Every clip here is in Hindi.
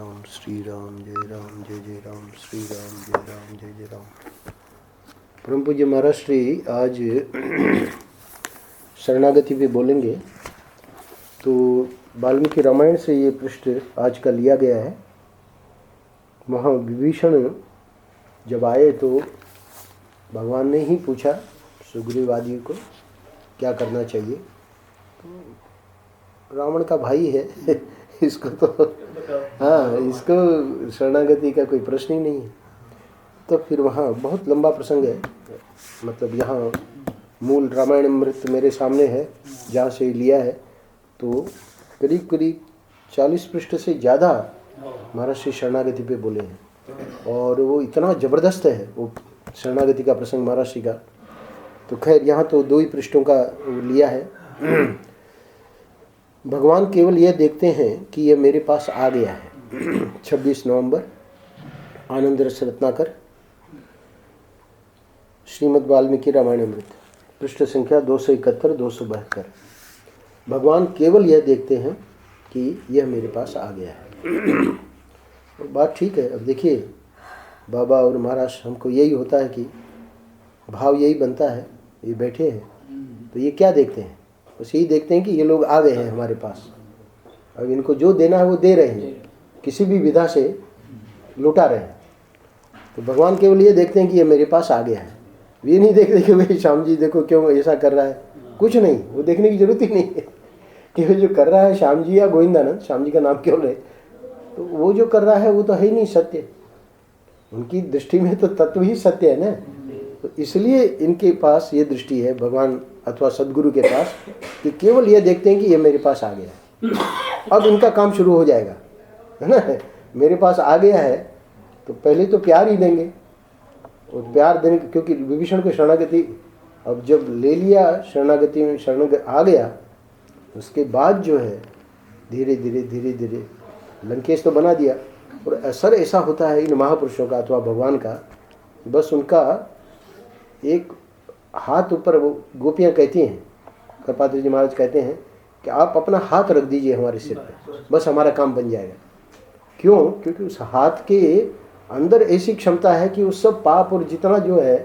राम श्री राम जय जय राम श्री राम जय जय राम। परम पूज्य महाराज श्री आज शरणागति पे बोलेंगे। तो वाल्मीकि रामायण से ये पृष्ठ आज का लिया गया है। वहाँ विभीषण जब आए तो भगवान ने ही पूछा सुग्रीव आदि को क्या करना चाहिए। तो रावण का भाई है इसको तो इसको शरणागति का कोई प्रश्न ही नहीं है। तो फिर वहाँ बहुत लंबा प्रसंग है, मतलब यहाँ मूल रामायण अमृत मेरे सामने है जहाँ से लिया है। तो करीब करीब 40 पृष्ठ से ज़्यादा महाराज श्री शरणागति पे बोले हैं और वो इतना ज़बरदस्त है वो शरणागति का प्रसंग महाराज श्री का। तो खैर यहाँ तो 2 ही पृष्ठों का लिया है। भगवान केवल यह देखते हैं कि यह मेरे पास आ गया है। 26 नवंबर आनंद रस रत्नाकर श्रीमद् वाल्मीकि रामायण अमृत पृष्ठ संख्या 271-272। भगवान केवल यह देखते हैं कि यह मेरे पास आ गया है। और बात ठीक है। अब देखिए बाबा और महाराज हमको यही होता है कि भाव यही बनता है। ये बैठे हैं तो ये क्या देखते हैं, बस यही देखते हैं कि ये लोग आ गए हैं हमारे पास। अब इनको जो देना है वो दे रहे हैं, किसी भी विधा से लुटा रहे हैं। तो भगवान केवल ये देखते हैं कि ये मेरे पास आ गया है। ये नहीं देखते कि भाई श्याम जी देखो क्यों ऐसा कर रहा है, कुछ नहीं, वो देखने की जरूरत ही नहीं है कि वो जो कर रहा है श्याम जी या गोविंदानंद, श्याम जी का नाम क्यों ले, तो वो जो कर रहा है वो तो है ही नहीं सत्य। उनकी दृष्टि में तो तत्व ही सत्य है ना। तो इसलिए इनके पास ये दृष्टि है भगवान अथवा सदगुरु के पास कि केवल ये देखते हैं कि ये मेरे पास आ गया है। अब इनका काम शुरू हो जाएगा, है ना। मेरे पास आ गया है तो पहले तो प्यार ही देंगे, और प्यार देने क्योंकि विभीषण को शरणागति अब जब ले लिया, शरणागति में शरण आ गया, उसके बाद जो है धीरे धीरे लंकेश तो बना दिया। और असर ऐसा होता है इन महापुरुषों का अथवा भगवान का, बस उनका एक हाथ ऊपर, वो गोपियाँ कहती हैं, कृपात्री जी महाराज कहते हैं कि आप अपना हाथ रख दीजिए हमारे सिर पे, बस हमारा काम बन जाएगा। क्यों? क्योंकि उस हाथ के अंदर ऐसी क्षमता है कि उस सब पाप और जितना जो है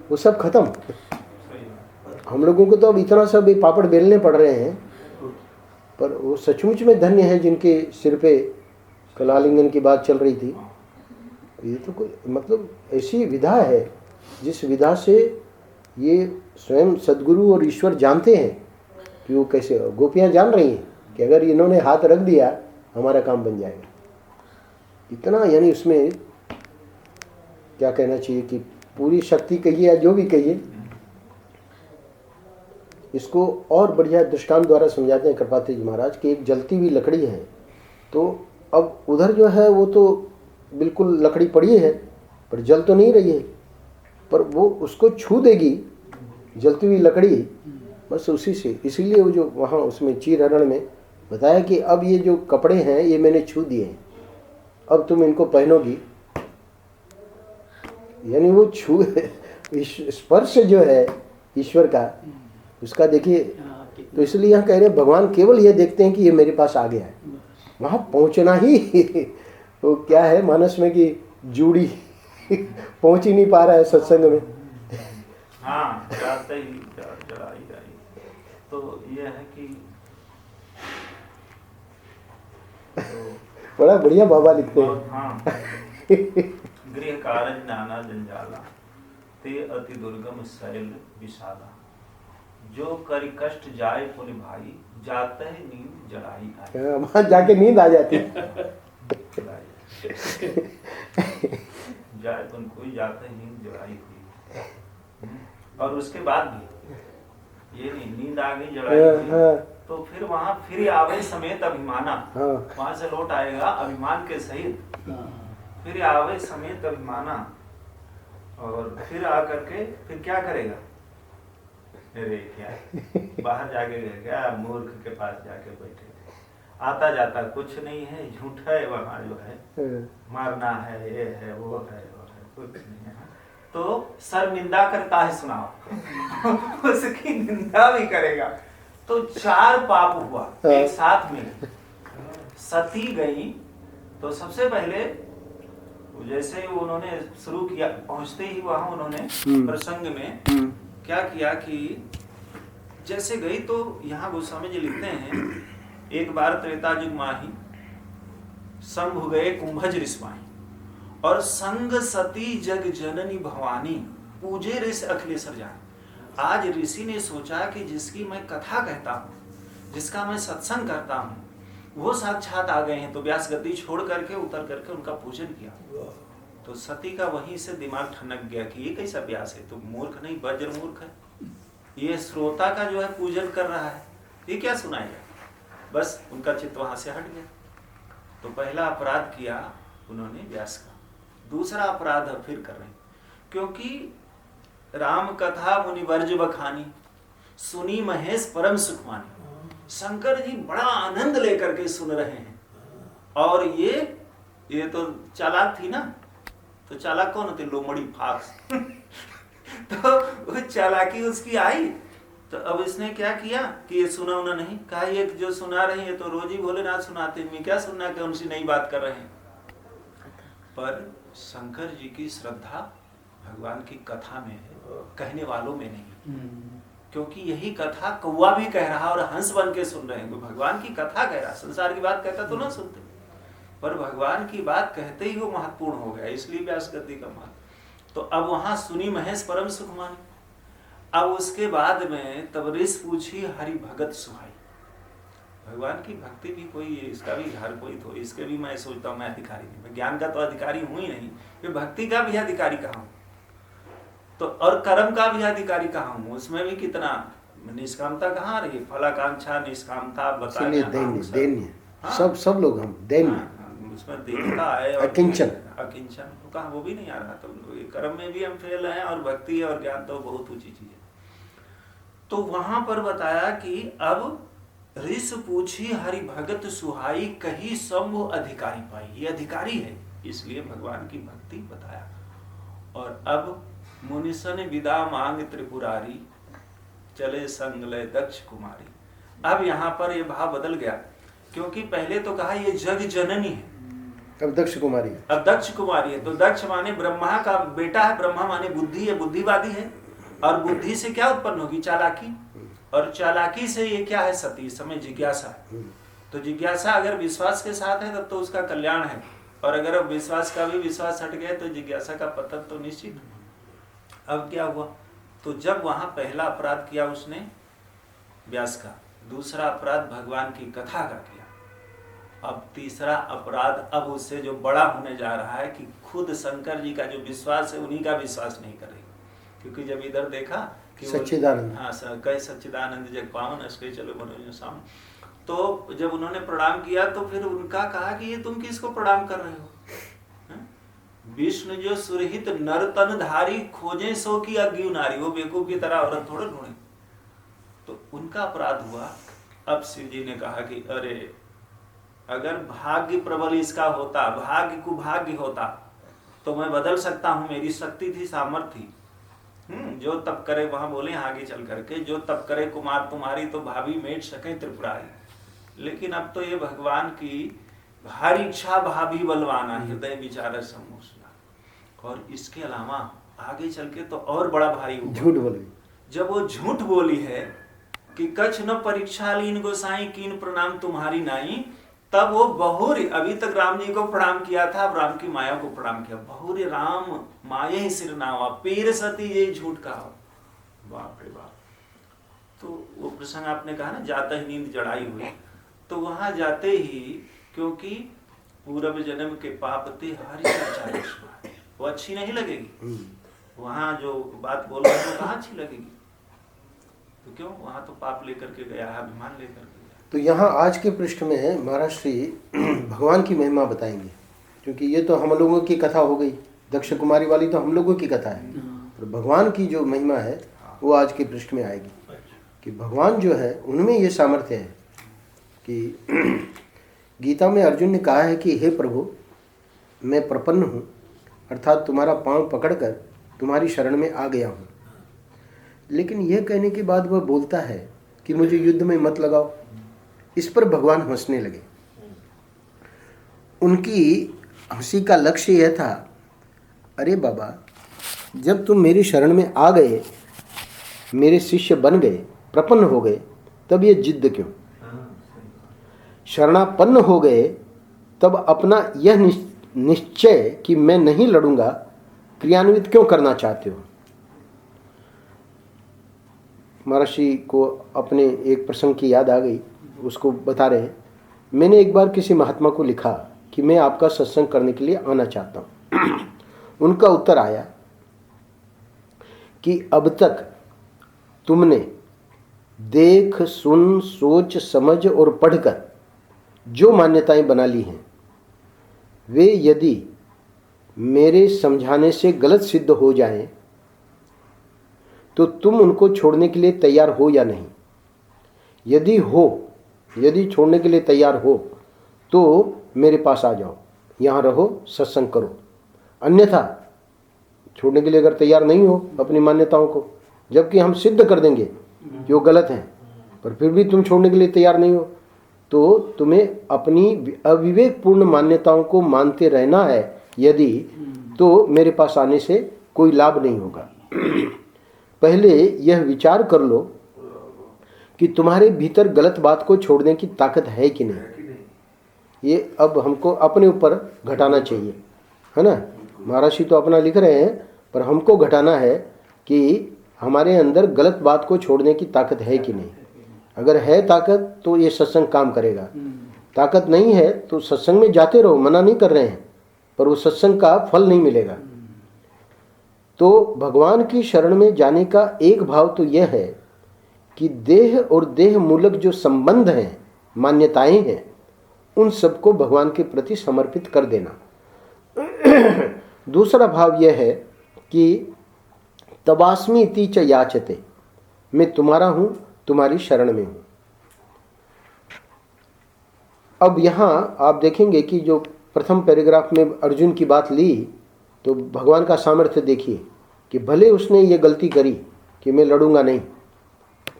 वो सब खत्म। हम लोगों को तो अब इतना सब पापड़ बेलने पड़ रहे हैं, पर वो सचमुच में धन्य है जिनके सिर पे कलालिंगन की बात चल रही थी। ये तो कोई मतलब ऐसी विधा है जिस विधा से ये स्वयं सद्गुरु और ईश्वर जानते हैं कि वो कैसे, गोपियाँ जान रही हैं कि अगर इन्होंने हाथ रख दिया हमारा काम बन जाएगा। इतना यानी उसमें क्या कहना चाहिए कि पूरी शक्ति कहिए या जो भी कहिए, इसको और बढ़िया दृष्टांत द्वारा समझाते हैं कृपात्री जी महाराज कि एक जलती हुई लकड़ी है। तो अब उधर जो है वो तो बिल्कुल लकड़ी पड़ी है पर जल तो नहीं रही है, पर वो उसको छू देगी जलती हुई लकड़ी, बस उसी से। इसीलिए वो जो वहाँ उसमें चीर हरण में बताया कि अब ये जो कपड़े हैं ये मैंने छू दिए हैं, अब तुम इनको पहनोगी। यानी वो छू स्पर्श जो है ईश्वर का, उसका देखिए। तो इसलिए यहाँ कह रहे हैं भगवान केवल ये देखते हैं कि ये मेरे पास आ गया है। वहाँ पहुँचना ही वो क्या है मानस में कि जूड़ी पहुँच ही नहीं पा रहा है सत्संग में। हाँ, जाते ही जड़ाई जाई। तो ये है कि बड़ा बढ़िया बाबा लिखते हैं। हाँ, गृह कारज नाना जंजाला ते अति दुर्गम शैल विषादा, जो करी कष्ट जाए पुनि भाई, जाते ही नींद जड़ाई आई। वहाँ जाके नींद आ जाती जाए पुन कोई, जाते ही नींद जड़ाई हुई। और उसके बाद भी ये नहीं, नींद आ गई जड़ाई हुई, तो फिर वहाँ फिर आवे समेत अभिमाना। वहां से लौट आएगा अभिमान के सहित, फिर आवे समेत अभिमाना। और फिर आकर के फिर क्या करेगा? अरे क्या बाहर जाके क्या मूर्ख के पास जाके बैठे, आता जाता कुछ नहीं है, झूठ है वहाँ जो है, मारना है, ये है वो है कुछ नहीं है। तो शर्मिंदा करता है सुनाओ उसकी निंदा भी करेगा। तो 4 पाप हुआ एक साथ में। सती गई तो सबसे पहले जैसे उन्होंने शुरू किया, पहुंचते ही वहां उन्होंने प्रसंग में क्या किया कि जैसे गई तो यहाँ गोस्वामी जी लिखते हैं, एक बार त्रेता युग माही शंभु गए कुंभज रिस्वाही, और संग सती जग जननी भवानी पूजे ऋषि अखिलेश्वर जान। आज ऋषि ने सोचा कि जिसकी मैं कथा कहता हूँ, जिसका मैं सत्संग करता हूँ, वो साक्षात आ गए हैं। तो व्यास गद्दी छोड़ करके उतर करके उनका पूजन किया। तो सती का वहीं से दिमाग ठनक गया कि ये कैसा व्यास है, तो मूर्ख नहीं वज्र मूर्ख है, ये श्रोता का जो है पूजन कर रहा है, ये क्या सुनाएगा। बस उनका चित्त वहां से हट गया। तो पहला अपराध किया उन्होंने व्यास का। दूसरा अपराध फिर कर रहे हैं, क्योंकि राम कथा मुनिवर्ज बखानी सुनी महेश परम सुखमानी। शंकर जी बड़ा आनंद लेकर के सुन रहे हैं, और ये तो चालाक थी ना, तो चालाक कौन होते, लोमड़ी फाक्स तो वो चालाकी उसकी आई। तो अब इसने क्या किया कि ये सुना उन्हें नहीं कहा, ये जो सुना रहे हैं तो रोज ही भोलेनाथ सुनाते, मैं क्या सुनना कि उनसे नई बात कर रहे हैं। पर शंकर जी की श्रद्धा भगवान की कथा में है, कहने वालों में नहीं। क्योंकि यही कथा कौवा भी कह रहा और हंस बन के सुन रहे हैं। तो भगवान की कथा कह रहा, संसार की बात कहता तो ना सुनते, पर भगवान की बात कहते ही वो महत्वपूर्ण हो गया, इसलिए व्यास गद्दी का महत्व। तो अब वहां सुनी महेश परम सुख मानी। अब उसके बाद में तब ऋष पूछी हरि भगत सुहाई। भगवान की भक्ति भी कोई, इसका भी घर कोई तो, इसके भी मैं सोचता हूँ मैं अधिकारी नहीं, मैं ज्ञान का तो अधिकारी हूं ही नहीं, ये भक्ति का भी अधिकारी कहाँ हूँ, तो और कर्म का भी अधिकारी कहाँ हूँ, उसमें भी कितना निष्कामता कहाँ रही, फलाकांक्षा निष्कामता बताया, सब लोग हम दैन्य, उसमें देवता है और अकिंचन तो कहाँ वो भी नहीं आ रहा। तो कर्म में भी हम फेल हैं, और भक्ति और ज्ञान तो बहुत ऊंची चीज है। तो वहां पर बताया कि अब ऋष पूछी हरि भगत सुहाई, कही शंभु अधिकारी पाई। ये अधिकारी है, इसलिए भगवान की भक्ति बताया। और अब मुनिसन विदा मांग त्रिपुरारी, चले संग लय दक्ष कुमारी। अब यहाँ पर ये भाव बदल गया, क्योंकि पहले तो कहा ये जग जननी है, अब दक्ष कुमारी है। अब दक्ष कुमारी है। तो दक्ष माने ब्रह्मा का बेटा है, ब्रह्मा माने बुद्धि है, बुद्धिवादी है, और बुद्धि से क्या उत्पन्न होगी, चालाकी, और चालाकी से ये क्या है, सती, समय जिज्ञासा है। तो जिज्ञासा अगर विश्वास के साथ है तब तो उसका कल्याण है, और अगर विश्वास का भी विश्वास हट गया तो जिज्ञासा का पतन तो निश्चित है। अब क्या हुआ, तो जब वहां पहला अपराध किया उसने व्यास का, दूसरा अपराध भगवान की कथा का किया, अब तीसरा अपराध अब उससे जो बड़ा होने जा रहा है कि खुद शंकर जी का जो विश्वास है उन्हीं का विश्वास नहीं करेगा। क्योंकि जब इधर देखा कि सच्चिदानंद, हाँ कई सच्चिदानंद जग पावन अस्के चलो मनोज साम, तो जब उन्होंने प्रणाम किया तो फिर उनका कहा कि ये तुम किसको प्रणाम कर रहे हो, विष्णु जो सुरहित नर तन धारी, खोजे सो की अज्ञू नारी। वो बेवकूफ की तरह औरत थोड़ा ढूंढे। तो उनका अपराध हुआ। अब शिव जी ने कहा कि अरे अगर भाग्य प्रबल इसका होता, भाग्य को भाग्य होता, तो मैं बदल सकता हूं, मेरी शक्ति थी, सामर्थ्य थी। जो तप करे, वहां बोले आगे चल करके, जो तप करे कुमार तुम्हारी, तो भाभी मेट सके त्रिपुरारी। लेकिन अब तो ये भगवान की भारी इच्छा, भाभी बलवाना, हृदय विचार समूह। और इसके अलावा आगे चल के तो और बड़ा भारी हुआ, झूठ बोली। जब वो झूठ बोली है कि कछ न परीक्षा लीन गोसाई, कीन प्रणाम तुम्हारी नाई, तब वो बहुरी, अभी तक राम जी को प्रणाम किया था, अब राम की माया को प्रणाम किया। बहुरी राम माये ही सिर नावा, पीर सती ये झूठ कहा। बाप रे बाप। तो वो प्रसंग आपने कहा ना, जाता ही नींद जड़ाई हुई, तो वहां जाते ही, क्योंकि पूर्व जन्म के पाप थे हरि चर्चा, वो अच्छी नहीं लगेगी। वहां जो बात बोल रहे हैं वो कहाँ अच्छी लगेगी, तो क्यों, वहां तो पाप लेकर के गया है, अभिमान लेकर के गया। तो यहाँ आज के पृष्ठ में महाराज श्री भगवान की महिमा बताएंगे, क्योंकि ये तो हम लोगों की कथा हो गई, दक्ष कुमारी वाली तो हम लोगों की कथा है, तो भगवान की जो महिमा है वो आज के पृष्ठ में आएगी। कि भगवान जो है उनमें ये सामर्थ्य है कि गीता में अर्जुन ने कहा है कि हे प्रभु, मैं प्रपन्न हूँ, अर्थात तुम्हारा पांव पकड़कर तुम्हारी शरण में आ गया हूँ। लेकिन यह कहने के बाद वह बोलता है कि मुझे युद्ध में मत लगाओ। इस पर भगवान हंसने लगे। उनकी हंसी का लक्ष्य यह था, अरे बाबा, जब तुम मेरी शरण में आ गए, मेरे शिष्य बन गए, प्रपन्न हो गए, तब ये जिद्द क्यों? शरणापन्न हो गए तब अपना यह निश्चय कि मैं नहीं लड़ूंगा क्रियान्वित क्यों करना चाहते हो? महर्षि को अपने एक प्रसंग की याद आ गई, उसको बता रहे हैं। मैंने एक बार किसी महात्मा को लिखा कि मैं आपका सत्संग करने के लिए आना चाहता हूँ। उनका उत्तर आया कि अब तक तुमने देख, सुन, सोच, समझ और पढ़कर जो मान्यताएं बना ली हैं, वे यदि मेरे समझाने से गलत सिद्ध हो जाएं, तो तुम उनको छोड़ने के लिए तैयार हो या नहीं? यदि छोड़ने के लिए तैयार हो तो मेरे पास आ जाओ, यहाँ रहो, सत्संग करो। अन्यथा छोड़ने के लिए अगर तैयार नहीं हो अपनी मान्यताओं को, जबकि हम सिद्ध कर देंगे कि वो गलत हैं, पर फिर भी तुम छोड़ने के लिए तैयार नहीं हो, तो तुम्हें अपनी अविवेकपूर्ण मान्यताओं को मानते रहना है यदि, तो मेरे पास आने से कोई लाभ नहीं होगा। पहले यह विचार कर लो कि तुम्हारे भीतर गलत बात को छोड़ने की ताकत है कि नहीं। ये अब हमको अपने ऊपर घटाना चाहिए, है ना। महर्षि तो अपना लिख रहे हैं, पर हमको घटाना है कि हमारे अंदर गलत बात को छोड़ने की ताकत है कि नहीं। अगर है ताकत तो ये सत्संग काम करेगा, ताकत नहीं है तो सत्संग में जाते रहो, मना नहीं कर रहे हैं, पर वो सत्संग का फल नहीं मिलेगा। तो भगवान की शरण में जाने का एक भाव तो यह है कि देह और देह मूलक जो संबंध हैं, मान्यताएं हैं, उन सबको भगवान के प्रति समर्पित कर देना। दूसरा भाव यह है कि तबास्मि इति च याचते, मैं तुम्हारा हूं, तुम्हारी शरण में हूं। अब यहां आप देखेंगे कि जो प्रथम पैराग्राफ में अर्जुन की बात ली, तो भगवान का सामर्थ्य देखिए कि भले उसने ये गलती करी कि मैं लड़ूंगा नहीं,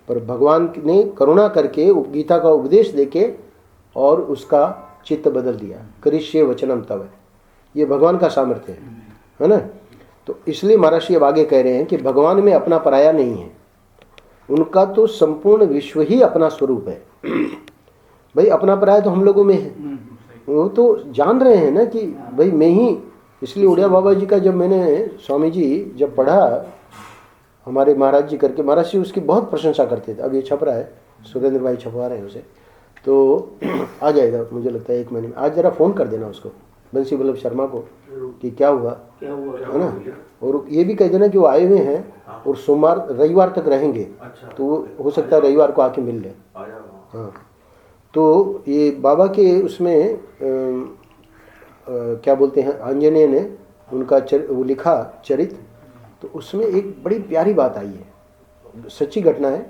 पर भगवान ने करुणा करके गीता का उपदेश देके और उसका चित्त बदल दिया। करिष्ये वचनम तव, ये भगवान का सामर्थ्य है ना। तो इसलिए महर्षि अब आगे कह रहे हैं कि भगवान में अपना पराया नहीं है, उनका तो संपूर्ण विश्व ही अपना स्वरूप है। भाई अपना पराया तो हम लोगों में है, वो तो जान रहे हैं ना कि भाई मैं ही। इसलिए उड़िया बाबा जी का जब मैंने, स्वामी जी जब पढ़ा हमारे महाराज जी करके, महाराज जी उसकी बहुत प्रशंसा करते थे। अब ये छप रहा है, सुरेंद्र भाई छपवा रहे हैं उसे, तो आ जाएगा मुझे लगता है 1 महीने में। आज जरा फ़ोन कर देना उसको, बंसी वल्लभ शर्मा को, कि क्या हुआ है ना। और ये भी कह देना कि वो आए हुए हैं और सोमवार रविवार तक रहेंगे, तो हो सकता है रविवार को आके मिल ले। हाँ, तो ये बाबा के उसमें क्या बोलते हैं, आंजनेय ने उनका वो लिखा चरित्र, तो उसमें एक बड़ी प्यारी बात आई है, सच्ची घटना है।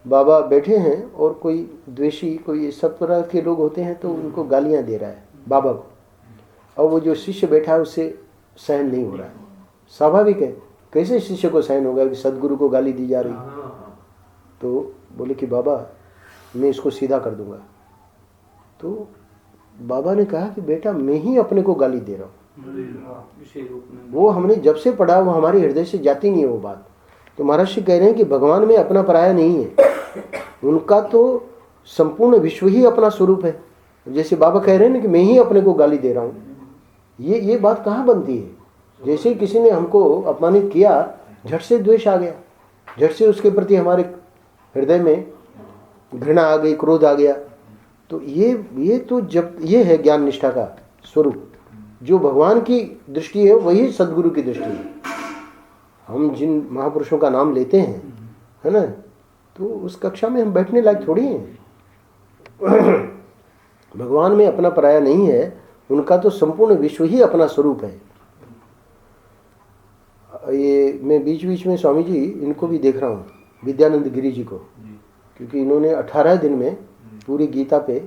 बाबा बैठे हैं और कोई द्वेषी, कोई सब तरह के लोग होते हैं, तो उनको गालियां दे रहा है बाबा को, और वो जो शिष्य बैठा है उससे सहन नहीं हो रहा है। स्वाभाविक है, कैसे शिष्य को सहन होगा कि सदगुरु को गाली दी जा रही। तो बोले कि बाबा मैं इसको सीधा कर दूंगा। तो बाबा ने कहा कि बेटा मैं ही अपने को गाली दे रहा हूँ, वो हमने जब से पढ़ा वो हमारे हृदय से जाती नहीं है वो बात। तो महर्षि कह रहे हैं कि भगवान में अपना पराया नहीं है, उनका तो संपूर्ण विश्व ही अपना स्वरूप है। जैसे बाबा कह रहे हैं ना कि मैं ही अपने को गाली दे रहा हूँ, ये बात कहाँ बनती है। जैसे किसी ने हमको अपमानित किया, झट से द्वेष आ गया, झट से उसके प्रति हमारे हृदय में घृणा आ गई, क्रोध आ गया। तो ये तो जब ये है ज्ञान निष्ठा का स्वरूप, जो भगवान की दृष्टि है वही सदगुरु की दृष्टि है। हम जिन महापुरुषों का नाम लेते हैं, है ना, तो उस कक्षा में हम बैठने लायक थोड़ी हैं। भगवान में अपना पराया नहीं है, उनका तो संपूर्ण विश्व ही अपना स्वरूप है। ये मैं बीच बीच में स्वामी जी इनको भी देख रहा हूँ, विद्यानंद गिरी जी को, क्योंकि इन्होंने 18 दिन में पूरी गीता पे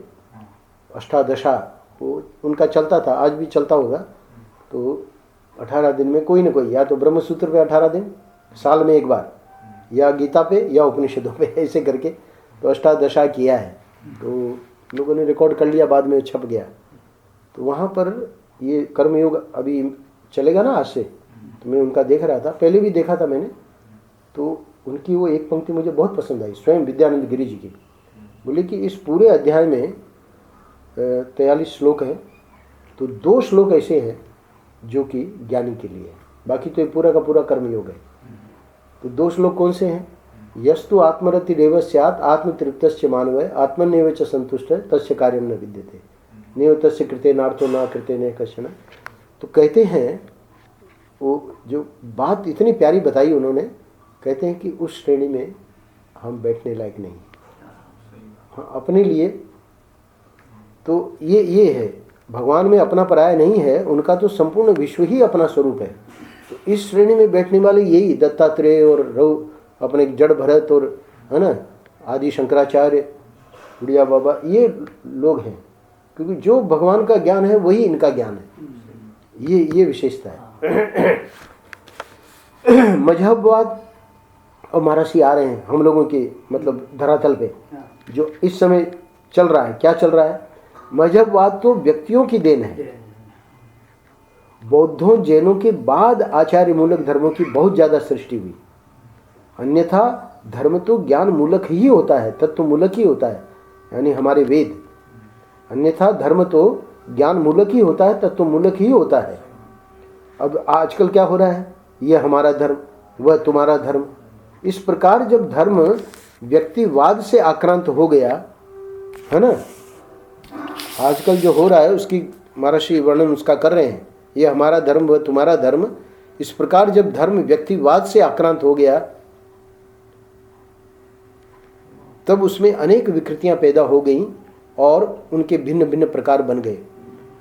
अष्टादशा वो उनका चलता था, आज भी चलता होगा। तो 18 दिन में कोई ना कोई, या तो ब्रह्मसूत्र पे 18 दिन साल में एक बार, या गीता पे या उपनिषदों पे, ऐसे करके तो अष्टादशा किया है। तो लोगों ने रिकॉर्ड कर लिया, बाद में छप गया। तो वहाँ पर ये कर्मयोग अभी चलेगा ना आज से, तो मैं उनका देख रहा था, पहले भी देखा था मैंने, तो उनकी वो एक पंक्ति मुझे बहुत पसंद आई, स्वयं विद्यानंद गिरी जी की। बोले कि इस पूरे अध्याय में 43 श्लोक हैं, तो 2 श्लोक ऐसे हैं जो कि ज्ञानी के लिए है, बाकी तो ये पूरा का पूरा कर्मयोग है। तो 2 श्लोक कौन से हैं? यस्तु आत्मरति रेव स्यात् आत्मतृप्तस्य मानवः आत्मन्येव च संतुष्टः तस्य कार्यं न विद्यते नैव तस्य कृते नार्थो न कृते न कश्चन। तो कहते हैं, वो जो बात इतनी प्यारी बताई उन्होंने, कहते हैं कि उस श्रेणी में हम बैठने लायक नहीं। हाँ, अपने लिए तो ये है, भगवान में अपना पराया नहीं है, उनका तो संपूर्ण विश्व ही अपना स्वरूप है। तो इस श्रेणी में बैठने वाले यही दत्तात्रेय और रव अपने जड़ भरत और है ना आदि शंकराचार्य, उड़िया बाबा, ये लोग हैं, क्योंकि जो भगवान का ज्ञान है वही इनका ज्ञान है। ये विशेषता है। मजहबवाद और महाराष्ट्री आ रहे हैं हम लोगों के मतलब धरातल पे, जो इस समय चल रहा है। क्या चल रहा है? मजहबवाद तो व्यक्तियों की देन है। बौद्धों जैनों के बाद आचार्य मूलक धर्मों की बहुत ज्यादा सृष्टि हुई, अन्यथा धर्म तो ज्ञान मूलक ही होता है, तत्व मूलक ही होता है, यानी हमारे वेद। अन्यथा धर्म तो ज्ञान मूलक ही होता है, तत्व मूलक ही होता है। अब आजकल क्या हो रहा है? ये हमारा धर्म, वह तुम्हारा धर्म। इस प्रकार जब धर्म व्यक्तिवाद से आक्रांत हो गया है ना, आजकल जो हो रहा है उसकी महर्षि वर्णन उसका कर रहे हैं, ये हमारा धर्म वह तुम्हारा धर्म। इस प्रकार जब धर्म व्यक्तिवाद से आक्रांत हो गया, तब उसमें अनेक विकृतियां पैदा हो गईं और उनके भिन्न भिन्न प्रकार बन गए।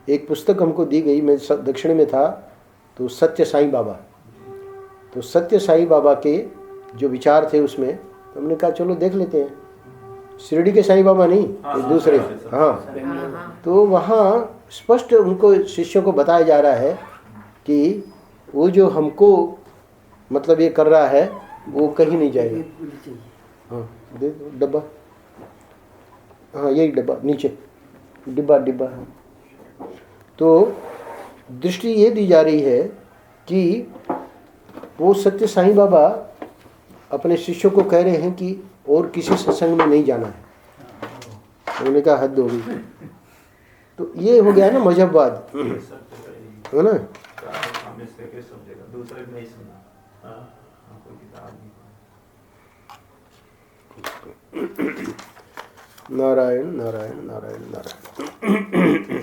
एक पुस्तक हमको दी गई, मैं दक्षिण में था, तो सत्य साईं बाबा, तो सत्य साईं बाबा के जो विचार थे उसमें, तो हमने कहा चलो देख लेते हैं। शिरडी के साईं बाबा नहीं, दूसरे। हाँ, तो वहाँ स्पष्ट उनको शिष्यों को बताया जा रहा है कि वो जो हमको मतलब ये कर रहा है वो कहीं नहीं जाएगा। हाँ, दे दो डब्बा। हाँ, यही डब्बा नीचे, डिब्बा। तो दृष्टि ये दी जा रही है कि वो सत्य साईं बाबा अपने शिष्यों को कह रहे हैं कि और किसी सत्संग में नहीं जाना है। उन्होंने कहा हद हो गई। तो ये हो गया ना मजहबवाद, है ना। नारायण नारायण नारायण नारायण।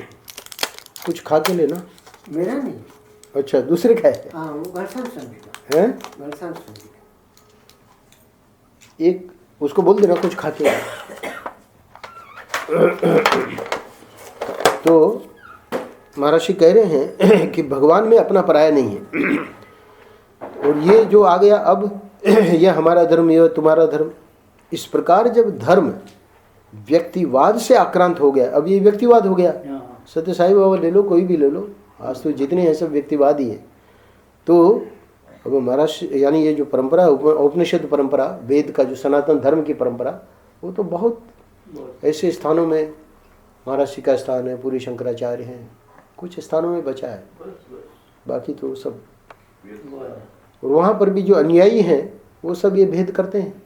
कुछ खा के लेना। मेरा नहीं। अच्छा, दूसरे का है। हाँ, वो बरसात संगीत है। बरसात संगीत। एक उसको बोल देना कुछ खा के। तो महर्षि कह रहे हैं कि भगवान में अपना पराया नहीं है, और ये जो आ गया अब, यह हमारा धर्म, यह तुम्हारा धर्म। इस प्रकार जब धर्म व्यक्तिवाद से आक्रांत हो गया, अब ये व्यक्तिवाद हो गया। सत्य साईं बाबा ले लो, कोई भी ले लो, आज तो जितने हैं सब व्यक्तिवाद ही है। तो अब महाराष्ट्र यानी ये जो परंपरा, उपनिषद परंपरा, वेद का जो सनातन धर्म की परंपरा, वो तो बहुत ऐसे स्थानों में, महाराष्ट्र का स्थान है, पूरी शंकराचार्य हैं, कुछ स्थानों में बचा है, बाकी तो सब। और वहाँ पर भी जो अनुयायी हैं वो सब ये भेद करते हैं।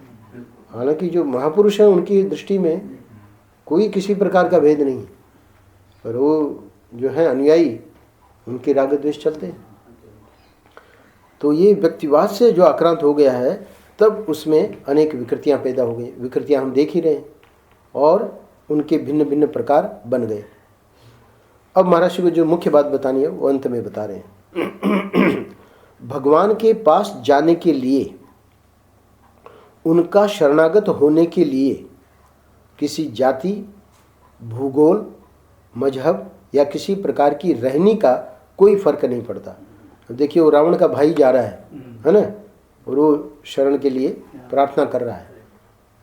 हालांकि जो महापुरुष हैं उनकी दृष्टि में कोई किसी प्रकार का भेद नहीं है, पर वो जो है अनुयायी, उनके राग द्वेष चलते हैं। तो ये व्यक्तिवाद से जो आक्रांत हो गया है, तब उसमें अनेक विकृतियां पैदा हो गई। विकृतियां हम देख ही रहे हैं, और उनके भिन्न भिन्न प्रकार बन गए। अब महाराष्ट्र को जो मुख्य बात बतानी है वो अंत में बता रहे हैं। भगवान के पास जाने के लिए, उनका शरणागत होने के लिए किसी जाति, भूगोल, मजहब या किसी प्रकार की रहनी का कोई फर्क नहीं पड़ता। देखिए, वो रावण का भाई जा रहा है ना, और वो शरण के लिए प्रार्थना कर रहा है,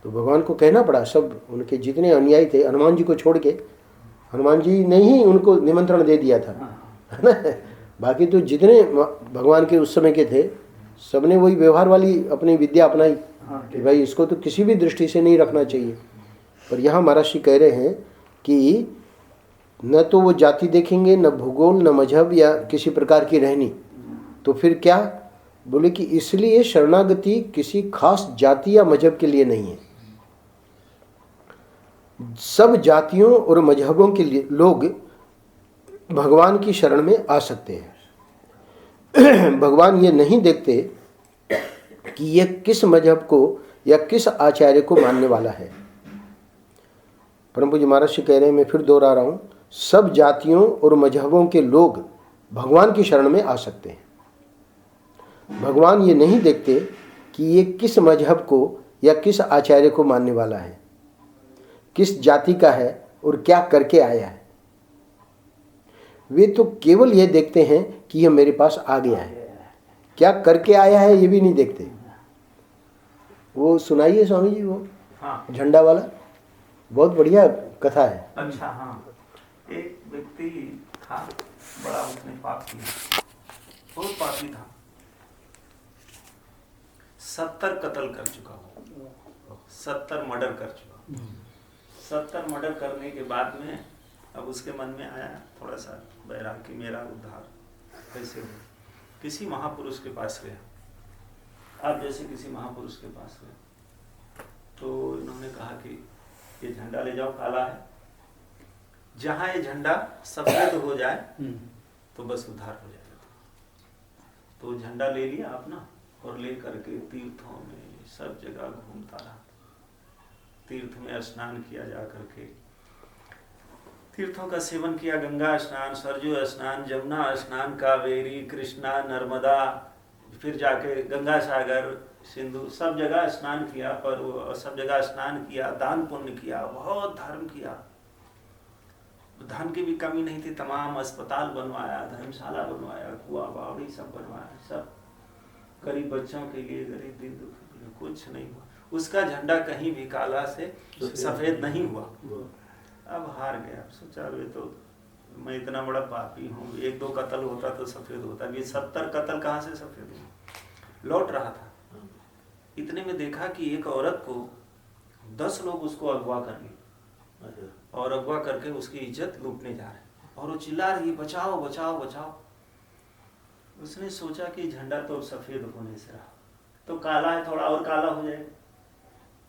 तो भगवान को कहना पड़ा, सब उनके जितने अनुयायी थे, हनुमान जी को छोड़ के, हनुमान जी ने ही उनको निमंत्रण दे दिया था, है ना। बाकी तो जितने भगवान के उस समय के थे, सबने वही व्यवहार वाली अपनी विद्या अपनाई कि भाई इसको तो किसी भी दृष्टि से नहीं रखना चाहिए। पर यहाँ महर्षि कह रहे हैं कि न तो वो जाति देखेंगे, न भूगोल, न मजहब या किसी प्रकार की रहनी। तो फिर क्या? बोले कि इसलिए शरणागति किसी खास जाति या मजहब के लिए नहीं है। सब जातियों और मजहबों के लिए लोग भगवान की शरण में आ सकते हैं। भगवान ये नहीं देखते कि यह किस मजहब को या किस आचार्य को मानने वाला है। परम पूज्य महाराज जी कह रहे हैं, मैं फिर दोहरा रहा हूँ, सब जातियों और मजहबों के लोग भगवान की शरण में आ सकते हैं। भगवान ये नहीं देखते कि ये किस मजहब को या किस आचार्य को मानने वाला है, किस जाति का है और क्या करके आया है। वे तो केवल यह देखते हैं कि यह मेरे पास आ गया है, क्या करके आया है ये भी नहीं देखते। वो सुनाइए स्वामी जी, वो हाँ। झंडा वाला बहुत बढ़िया कथा है। अच्छा, हाँ। एक व्यक्ति था, बड़ा उसने पाप किया, बहुत पापी था, 70 कत्ल कर चुका हो, 70 मर्डर कर चुका। 70 मर्डर करने के बाद में अब उसके मन में आया थोड़ा सा बैराग कि मेरा उद्धार कैसे हो। किसी महापुरुष के पास गया, आप जैसे किसी महापुरुष के पास गए, तो इन्होंने कहा कि ये झंडा ले जाओ, काला है, जहां ये झंडा सफेद हो जाए तो बस उद्धार हो जाएगा। तो झंडा ले लिया अपना और ले करके तीर्थों में सब जगह घूमता रहा। तीर्थ में स्नान किया, जा करके तीर्थों का सेवन किया, गंगा स्नान, सरजू स्नान, जमुना स्नान, कावेरी, कृष्णा, नर्मदा, फिर जाके गंगा सागर, सिंधु, सब जगह स्नान किया। पर वो सब जगह स्नान किया, दान पुण्य किया, बहुत धर्म किया, धन की भी कमी नहीं थी, तमाम अस्पताल बनवाया, धर्मशाला बनवाया, कुआ बावड़ी सब बनवाया, सब गरीब बच्चों के लिए, गरीब दिन दुखी के लिए, कुछ नहीं हुआ। उसका झंडा कहीं भी काला से सफेद नहीं हुआ। अब हार गया, सोचा वे तो मैं इतना बड़ा पापी हूँ, 1-2 कत्ल होता तो सफेद होता, ये 70 कत्ल कहाँ से सफेद हुआ। लौट रहा था, इतने में देखा कि एक औरत को 10 लोग उसको अगवा कर लिए और अगवा करके उसकी इज्जत लूटने जा रहे, और वो चिल्ला रही, बचाओ बचाओ बचाओ। उसने सोचा कि झंडा तो सफेद होने से रहा, तो काला है, थोड़ा और काला हो जाएगा,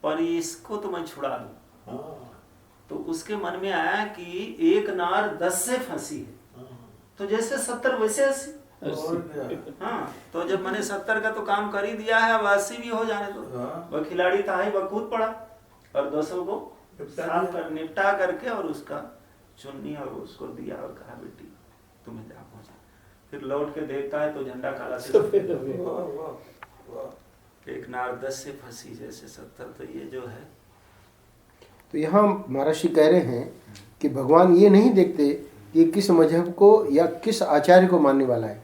पर इसको तो मैं छुड़ा दूं। तो उसके मन में आया कि एक नार 10 से फंसी है, तो जैसे 70 वैसे 80। हाँ, तो जब मैंने 70 का तो काम कर ही दिया है, अब 80 भी हो जाने दो। वह खिलाड़ी था ही, वह कूद पड़ा और 200 को साफ कर निपटा करके और उसका चुन्नी और उसको दिया और कहा, बेटी तुम्हें जा पहुंचा। फिर लौट के देखता है तो झंडा काला से सफेद हो गया। एक नार 10 से फंसी जैसे 70। तो ये जो है, तो यहाँ महर्षि कह रहे हैं कि भगवान ये नहीं देखते कि किस मजहब को या किस आचार्य को मानने वाला है,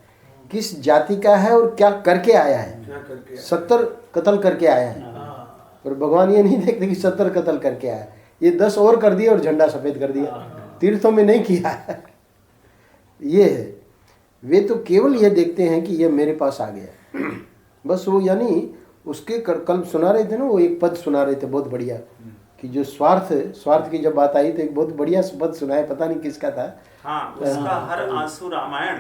किस जाति का है और क्या करके आया है। 70 कत्ल करके आया है, और भगवान ये नहीं देखते कि 70 कत्ल करके आया, ये 10 और कर दिए और झंडा सफेद कर दिया, तीर्थों में नहीं किया है। ये है, वे तो केवल ये देखते हैं कि ये मेरे पास आ गया, बस। वो यानी उसके कल सुना रहे थे ना, वो एक पद सुना रहे थे बहुत बढ़िया, कि जो स्वार्थ की जब बात आई तो एक बहुत बढ़िया पद सुनाया, पता नहीं किसका था। हाँ, उसका हर आंसू रामायण,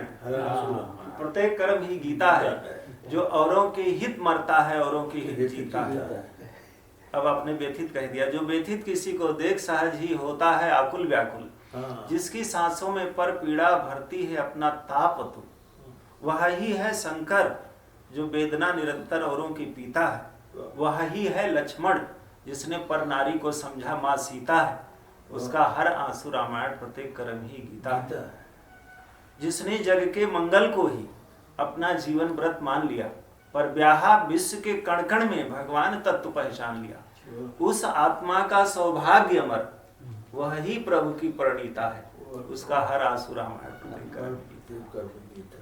प्रत्येक कर्म ही गीता है, जो औरों के हित मरता है, औरों के हित जीता है। अब आपने व्यथित कह दिया, जो व्यथित किसी को देख सहज ही होता है आकुल व्याकुल, जिसकी सांसों में पर पीड़ा भरती है अपना ताप तो, वह ही है शंकर जो वेदना निरंतर औरों की पीता है। वह ही है लक्ष्मण जिसने पर नारी को समझा माँ सीता है, उसका हर आंसू रामायण, प्रत्येक कर्म ही गीता है। जिसने जग के मंगल को ही अपना जीवन व्रत मान लिया, पर ब्याहा विश्व के कण कण में भगवान तत्व पहचान लिया, उस आत्मा का सौभाग्य अमर, वह ही प्रभु की परिणीता है, उसका हर आंसू रामायण, प्रत्येक कर्म गीता।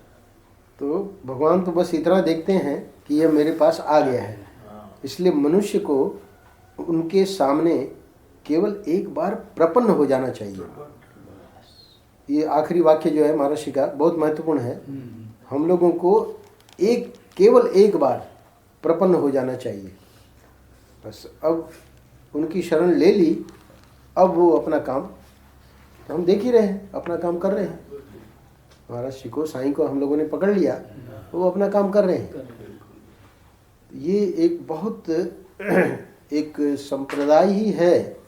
तो भगवान तो बस इतना देखते हैं कि यह मेरे पास आ गया है, इसलिए मनुष्य को उनके सामने केवल एक बार प्रपन्न हो जाना चाहिए। ये आखिरी वाक्य जो है महर्षि का बहुत महत्वपूर्ण है। हम लोगों को केवल एक बार प्रपन्न हो जाना चाहिए, बस। अब उनकी शरण ले ली, अब वो अपना काम हम देख ही रहे हैं, अपना काम कर रहे हैं। महाराज जी को, साईं को हम लोगों ने पकड़ लिया, वो अपना काम कर रहे हैं। ये एक बहुत एक संप्रदाय ही है।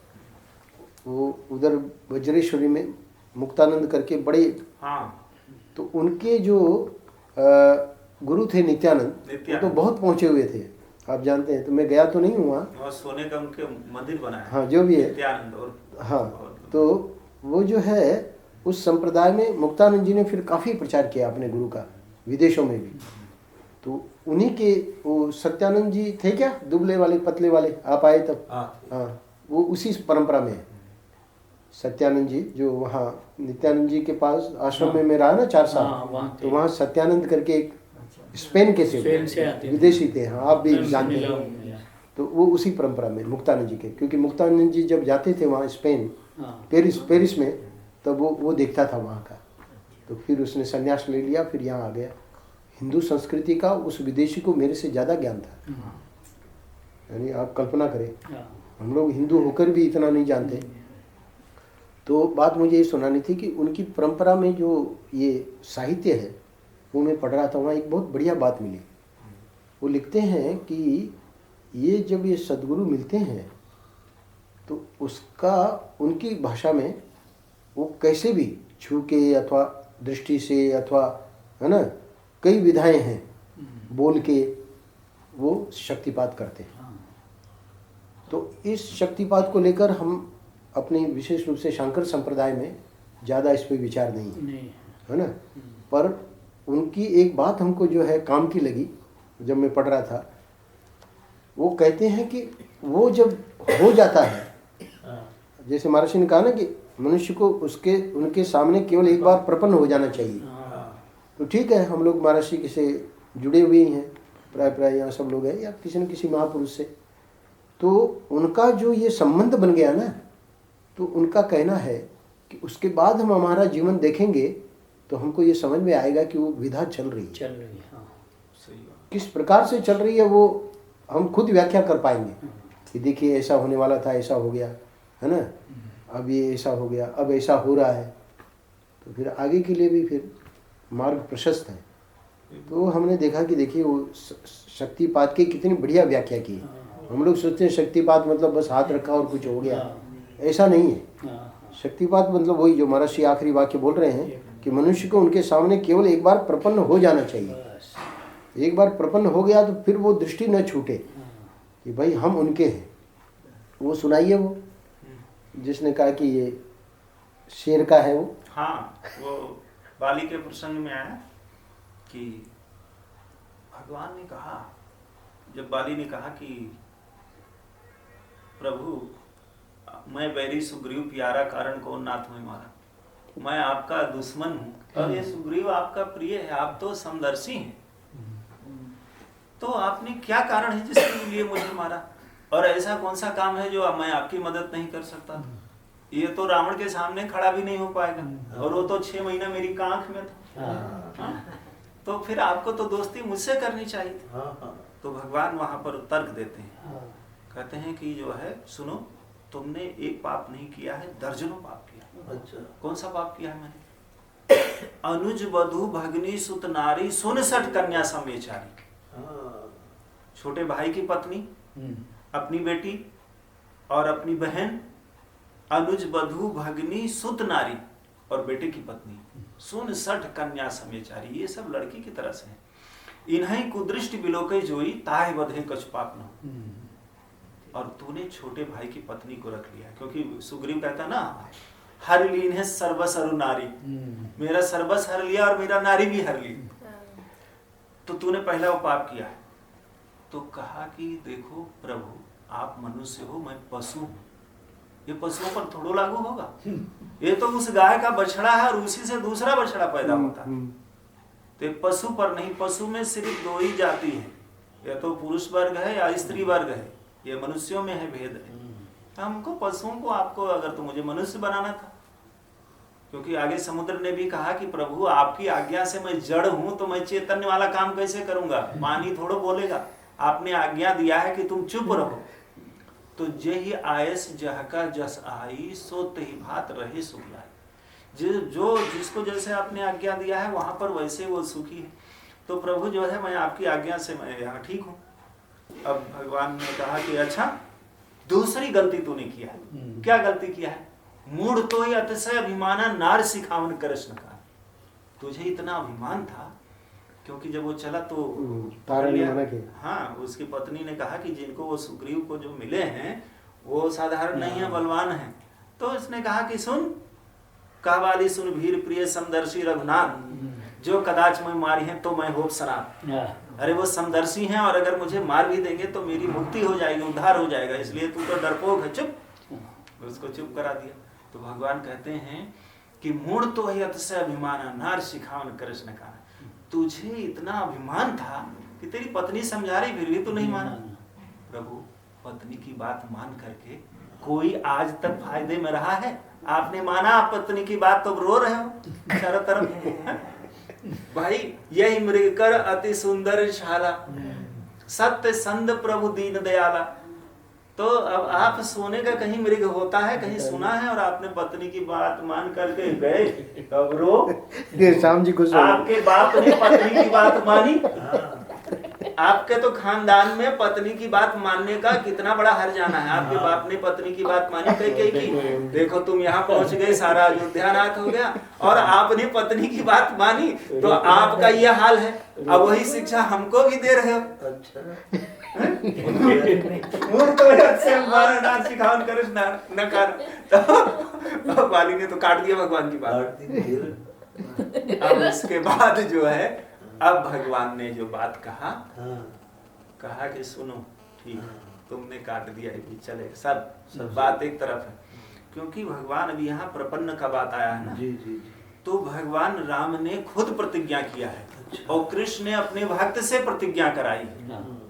वो उधर वज्रेश्वरी में मुक्तानंद करके बड़े, तो उनके जो गुरु थे नित्यानंद, वो तो बहुत पहुंचे हुए थे, आप जानते हैं। तो मैं गया तो नहीं हूँ वहाँ, सोने का उनके मंदिर बना है। हाँ, जो भी है नित्यानंद। और हाँ, तो वो जो है उस संप्रदाय में मुक्तानंद जी ने फिर काफ़ी प्रचार किया अपने गुरु का, विदेशों में भी। तो उन्हीं के वो सत्यानंद जी थे क्या, दुबले वाले पतले वाले, आप आए तब? हाँ, वो उसी परंपरा में है। सत्यानंद जी जो वहाँ नित्यानंद जी के पास आश्रम में मैं रहा ना 4 साल, तो वहाँ सत्यानंद करके एक स्पेन के थे, विदेशी थे। हाँ, आप भी जानते हैं। तो वो उसी परंपरा में मुक्तानंद जी के, क्योंकि मुक्तानंद जी जब जाते थे वहाँ स्पेन, पेरिस में, तब वो देखता था वहाँ का। तो फिर उसने संन्यास ले लिया, फिर यहाँ आ गया। हिंदू संस्कृति का उस विदेशी को मेरे से ज़्यादा ज्ञान था। यानी आप कल्पना करें, हम लोग हिंदू होकर भी इतना नहीं जानते। तो बात मुझे ये सुनानी थी कि उनकी परंपरा में जो ये साहित्य है, वो मैं पढ़ रहा था, वहाँ एक बहुत बढ़िया बात मिली। वो लिखते हैं कि ये जब ये सद्गुरु मिलते हैं तो उसका उनकी भाषा में वो कैसे भी छू के अथवा दृष्टि से अथवा, है ना, कई विधाएं हैं, बोल के वो शक्तिपात करते हैं। तो इस शक्तिपात को लेकर हम अपने विशेष रूप से शंकर संप्रदाय में ज़्यादा इस पर विचार नहीं है ना। पर उनकी एक बात हमको जो है काम की लगी जब मैं पढ़ रहा था। वो कहते हैं कि वो जब हो जाता है, जैसे महर्षि ने कहा ना कि मनुष्य को उनके सामने केवल एक बार प्रपन्न हो जाना चाहिए। तो ठीक है, हम लोग महर्षि से जुड़े हुए ही हैं, प्राय यहाँ सब लोग हैं, या किसी न किसी महापुरुष से। तो उनका जो ये संबंध बन गया ना, तो उनका कहना है कि उसके बाद हम हमारा जीवन देखेंगे तो हमको ये समझ में आएगा कि वो विधा चल रही है। हाँ। किस प्रकार से चल रही है वो हम खुद व्याख्या कर पाएंगे कि देखिए ऐसा होने वाला था, ऐसा हो गया, है ना, अब ये ऐसा हो गया, अब ऐसा हो रहा है। तो फिर आगे के लिए भी फिर मार्ग प्रशस्त है। तो हमने देखा कि देखिए वो शक्तिपात की कितनी बढ़िया व्याख्या की। हम लोग सोचते हैं शक्तिपात मतलब बस हाथ रखा और कुछ हो गया, ऐसा नहीं है। शक्तिपात मतलब वही जो महर्षि आखिरी वाक्य बोल रहे हैं कि मनुष्य को उनके सामने केवल एक बार प्रपन्न हो जाना चाहिए। एक बार प्रपन्न हो गया तो फिर वो दृष्टि न छूटे कि भाई हम उनके हैं। वो सुनाइए, वो जिसने कहा कि ये शेर का है वो। हाँ, वो बाली के प्रसंग में आया कि भगवान ने कहा, जब बाली ने कहा कि प्रभु मैं बैरी सुग्रीव प्यारा कारण को नाथ में मारा, मैं आपका दुश्मन हूँ और ये सुग्रीव आपका प्रिय है, आप तो समदर्शी हैं, तो आपने क्या कारण है जिसके लिए मुझे मारा, और ऐसा कौन सा काम है जो मैं आपकी मदद नहीं कर सकता था? ये तो रावण के सामने खड़ा भी नहीं हो पाएगा, और वो तो 6 महीना मेरी कांख में था। तो फिर आपको तो दोस्ती मुझसे करनी चाहिए थी। तो भगवान वहां पर तर्क देते हैं, कहते हैं कि जो है सुनो, तुमने एक पाप नहीं किया है, दर्जनों पाप किया। अच्छा, कौन सा पाप किया है मैंने? अनुज वधु भगनी सुत नारी 69 कन्या समेचारी। छोटे भाई की पत्नी, अपनी बेटी और अपनी बहन, अनुज वधु भगनी सुत नारी और बेटे की पत्नी, 69 कन्या समेचारी। ये सब लड़की की तरह से है। इन्हीं कुदृष्टि बिलोके जोई ताहे बधे कछ पाप न। और तूने छोटे भाई की पत्नी को रख लिया, क्योंकि सुग्रीव कहता ना, हर लीन है सर्वस अरु नारी, मेरा सर्वस हर लिया और मेरा नारी भी हर ली। तो तूने पहला वो पाप किया है। तो कहा कि देखो प्रभु, आप मनुष्य हो, मैं पशु हूं, ये पशुओं पर थोड़ा लागू होगा? ये तो उस गाय का बछड़ा है और उसी से दूसरा बछड़ा पैदा होता है। तो पशु पर नहीं, पशु में सिर्फ 2 ही जाति है, या तो पुरुष वर्ग है या स्त्री वर्ग है, ये मनुष्यों में है भेद है। हमको पशुओं को, आपको अगर तो मुझे मनुष्य बनाना था, क्योंकि आगे समुद्र ने भी कहा कि प्रभु आपकी आज्ञा से मैं जड़ हूं, तो मैं चैतन्य वाला काम कैसे करूंगा? पानी थोड़ा बोलेगा, आपने आज्ञा दिया है कि तुम चुप रहो। तो जे ही आयस जहका जस आई, सो तही भात रहे सुखलाई। जो जिसको जैसे आपने आज्ञा दिया है वहां पर वैसे वो सुखी है। तो प्रभु जो है मैं आपकी आज्ञा से मैं यहाँ ठीक हूँ। अब भगवान ने कहा कि अच्छा दूसरी गलती तूने किया है। क्या गलती किया है? मूढ़ तो ही अतिशय अभिमाना नार सिखावन कृष्ण का। तुझे इतना अभिमान था क्योंकि जब वो चला तो तारा ने मना किया। हाँ, उसकी पत्नी ने कहा कि जिनको वो सुग्रीव को जो मिले हैं वो साधारण नहीं है, बलवान है। तो उसने कहा कि सुन कहवाली सुन भीर प्रिय समदर्शी रघुनाथ, जो कदाच मैं मारी है तो मैं होप सनात। अरे वो समदर्शी हैं और अगर मुझे मार भी देंगे तो मेरी मुक्ति हो जाएगी, उद्धार हो जाएगा, इसलिए तू तो डरपोक है, चुप। उसको चुप करा दिया। तो भगवान कहते हैं कि मूढ़ तो ही अतिशय अभिमाना नार सिखावन कृष्ण का। तुझे इतना अभिमान था कि तेरी पत्नी समझा रही फिर भी तू नहीं माना। प्रभु पत्नी की बात मान करके कोई आज तक फायदे में रहा है? आपने माना, आप पत्नी की बात तो रो रहे हो चारों तरफ। भाई यही मृगकर अति सुंदर शाला, सत्य संद प्रभु दीन दयाला। तो अब आप सोने का कहीं मृग होता है, कहीं सुना है, और आपने पत्नी की बात मान करके गए, तब रो। शाम जी को आपके बाप ने पत्नी की बात मानी। आपके तो खानदान में पत्नी की बात मानने का कितना बड़ा हर्जाना है। आपके बाप ने पत्नी की बात मानी, कही की देखो तुम यहाँ पहुंच गए, सारा अयोध्या नाथ हो गया, और आपने पत्नी की बात मानी तो आपका यह हाल है। अब वही शिक्षा हमको भी दे रहे हो। तो वाली ने तो काट दिया भगवान की बात। अब इसके बाद जो है, अब भगवान ने जो बात कहा कि सुनो ठीक, तुमने काट दिया भी चले, सब बात एक तरफ है, क्योंकि भगवान अभी यहाँ प्रपन्न का बात आया है ना। जी जी। तो भगवान राम ने खुद प्रतिज्ञा किया है और कृष्ण ने अपने भक्त से प्रतिज्ञा कराई है।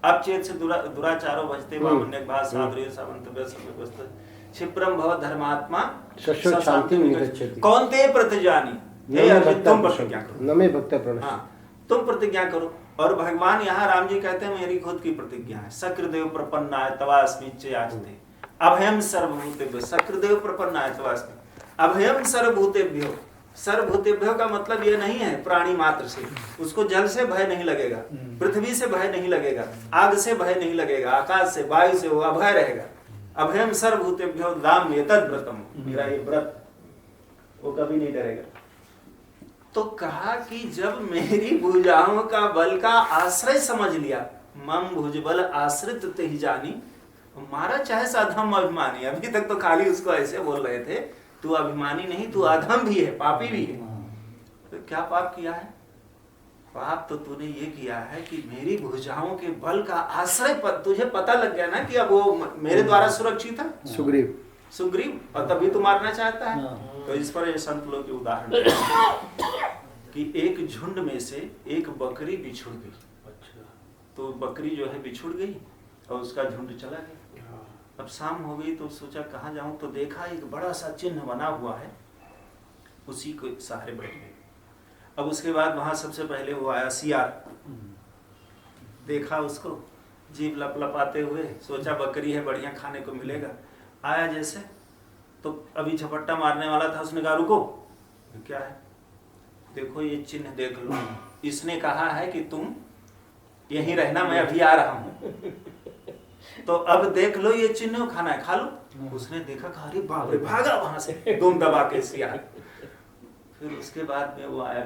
अब चेत से दुराचारो भजते वामन्य भाव साधुर्य सावंतव्य समस्त क्षिप्रम भव धर्मात्मा शांति निगच्छति। कौनते प्रतिजानी, हे अर्जुन तुम प्रतिज्ञा करो। नमे भक्त प्रणश। हाँ, तुम प्रतिज्ञा करो। और भगवान यहाँ राम जी कहते हैं मेरी खुद की प्रतिज्ञा है। सक्रदेव प्रपन्नाय तवास्मिच्च याचते अभयम सर्वभूतेभ्यो। सक्रदेव प्रपन्नाय तवास्मि अभयम सर्वभूतेभ्यो। सर्वभूतेभ्यो का मतलब ये नहीं है प्राणी मात्र से, उसको जल से भय नहीं लगेगा, पृथ्वी से भय नहीं लगेगा, आग से भय नहीं लगेगा, आकाश से, वायु से, वो अभय रहेगा। अभयम सर्वभूतेभ्यो राम एतद् व्रतम, मेरा ये व्रत, वो कभी नहीं डरेगा। तो कहा कि जब मेरी भुजाओं का बल का आश्रय समझ लिया, मम भुजबल आश्रित तेहि जानी, मारा चाहे साधम अभिमानी। अभी तक तो खाली उसको ऐसे बोल रहे थे, तू अभिमानी नहीं, तू अधम भी है, पापी भी है। तो क्या पाप किया है? पाप तो तूने ये किया है कि मेरी भुजाओं के बल का आश्रय तुझे पता लग गया ना कि अब वो मेरे द्वारा सुरक्षित है, सुग्रीव, और तभी तू मारना चाहता है। तो इस पर ये संत लोग के उदाहरण कि एक झुंड में से एक बकरी बिछुड़ गई। तो बकरी जो है बिछुड़ गई और उसका झुंड चला गया। अब शाम हो गई तो सोचा कहाँ जाऊं, तो देखा एक बड़ा सा चिन्ह बना हुआ है, उसी को सहारे बैठ गए। अब उसके बाद वहां सबसे पहले वो आया सियार, देखा उसको, जीभ लपलपाते हुए, सोचा बकरी है बढ़िया खाने को मिलेगा। आया जैसे तो अभी झपट्टा मारने वाला था, उसने कहा रुको, क्या है? देखो ये चिन्ह देख लो, इसने कहा है कि तुम यहीं रहना, मैं अभी आ रहा हूं। तो अब देख लो ये चिन्ह, खाना है खा लो। उसने देखा, कहा अरे बाप रे, भागा वहां से दुम दबा के सियार। फिर उसके बाद में वो आया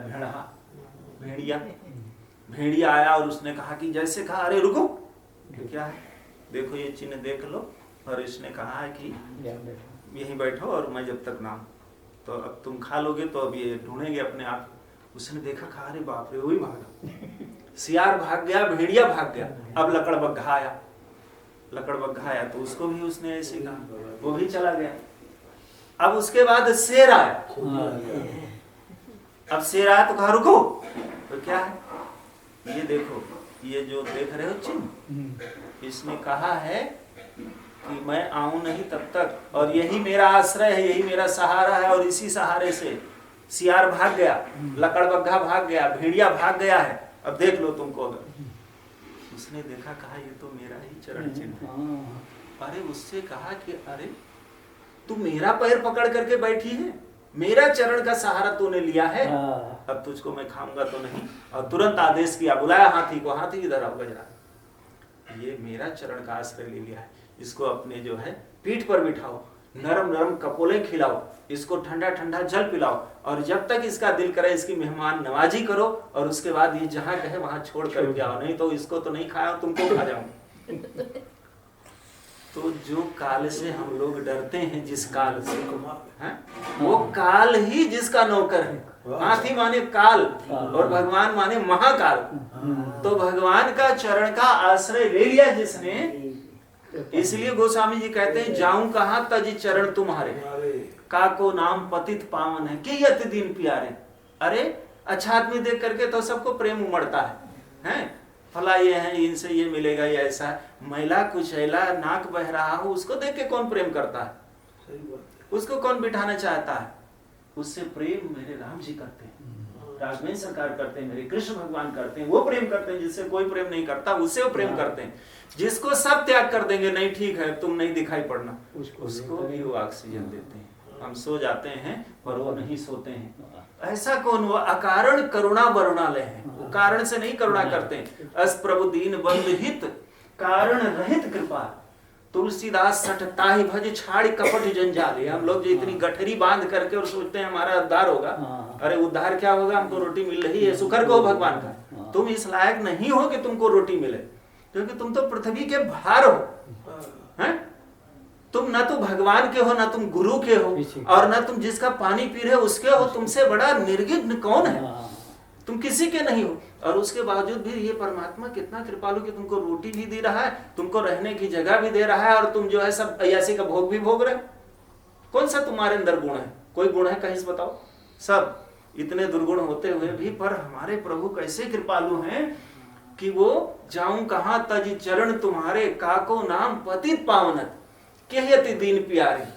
भेड़िया आया और उसने कहा कि जैसे कहा, अरे रुको, क्या है? देखो ये चिन्ह देख लो। और इसने कहा है कि यहीं बैठो और मैं जब तक नाम, तो अब तुम खा लोगे तो अब ये ढूंढेंगे अपने आप। उसने देखा, कहा अरे बाप रे, वही भागा। सियार भाग गया, भेड़िया भाग गया। अब लकड़बग्घा आया तो उसको भी उसने ऐसे कहा, वो भी चला गया। अब उसके बाद शेर आया। अब शेर आया तो कहा रुको, तो क्या है? ये देखो, ये जो देख रहे हो चिन्ह, इसने कहा है कि मैं आऊं नहीं तब तक, और यही मेरा आश्रय है, यही मेरा सहारा है, और इसी सहारे से सियार भाग गया, लकड़बग्घा भाग गया, भेड़िया भाग गया है। अब देख लो तुमको। उसने देखा, कहा ये तो मेरा ही चरण चिन्ह है। अरे उससे कहा कि अरे तू मेरा पैर पकड़ करके बैठी है, मेरा चरण का सहारा तूने लिया है, अब तुझको मैं खाऊंगा तो नहीं। और तुरंत आदेश किया, बुलाया हाथी को, हाथी इधर आओ गजरा, ये मेरा चरण का आश्रय ले लिया है, इसको अपने जो है पीठ पर बिठाओ, नरम नरम कपोले खिलाओ, इसको ठंडा ठंडा जल पिलाओ, और जब तक इसका दिल करे इसकी मेहमान नवाजी करो, और उसके बाद ये जहां कहे वहां छोड़ कर आओ, नहीं तो इसको तो नहीं खाया, तुमको खा जाऊंगा। तो जो काल से हम लोग डरते हैं, जिस काल से वो काल ही जिसका नौकर है। हाथी माने काल और भगवान माने महाकाल। तो भगवान का चरण का आश्रय ले लिया जिसने, इसलिए गोस्वामी जी कहते हैं जाऊं कहां तज चरण तुम्हारे, काको नाम पतित पावन है, कि अति दीन प्यारे। अरे अच्छा आदमी देख करके तो सबको प्रेम उमड़ता है? फला ये है, इनसे ये मिलेगा, ये ऐसा है। मैला कुचैला नाक बह रहा हो उसको देख के कौन प्रेम करता है? उसको कौन बिठाना चाहता है? उससे प्रेम मेरे राम जी करते हैं, राघवेंद्र सरकार करते हैं, मेरे कृष्ण भगवान करते हैं। वो प्रेम करते हैं जिससे कोई प्रेम नहीं करता, उससे वो प्रेम करते हैं। जिसको सब त्याग कर देंगे, नहीं ठीक है तुम नहीं दिखाई पड़ना, उसको भी वो ऑक्सीजन देते हैं। हम सो जाते हैं पर वो नहीं सोते हैं। ऐसा कौन? वो अकारण करुणा वरुणालय है, वो कारण से नहीं करुणा करते हैं। अस प्रभु दीन बंधु हित, कारण रहित कृपा, तुलसीदास सठता ही भज छाड़ी कपट जंजाल। हम लोग जो इतनी गठरी बांध करके और सोचते हैं हमारा उद्धार होगा, अरे उद्धार क्या होगा? हमको रोटी मिल रही है, शुक्र कहो भगवान का। तुम इस लायक नहीं हो कि तुमको रोटी मिले, क्योंकि तुम तो पृथ्वी के भार हो, हैं? तुम ना तो भगवान के हो, ना तुम गुरु के हो, और ना तुम जिसका पानी पी रहे हो उसके हो। तुमसे बड़ा निर्विघ्न कौन है? तुम किसी के नहीं हो। और उसके बावजूद भी ये परमात्मा कितना कृपालु कि तुमको रोटी भी दे रहा है, तुमको रहने की जगह भी दे रहा है, और तुम जो है सब अय्यासी का भोग भी भोग रहे हो। कौन सा तुम्हारे अंदर गुण है? कोई गुण है कहीं से बताओ? सब इतने दुर्गुण होते हुए भी पर हमारे प्रभु कैसे कृपालु हैं कि वो जाऊं कहां तज चरण तुम्हारे, काको नाम पतित पावनत, कहयति दीन प्यारे।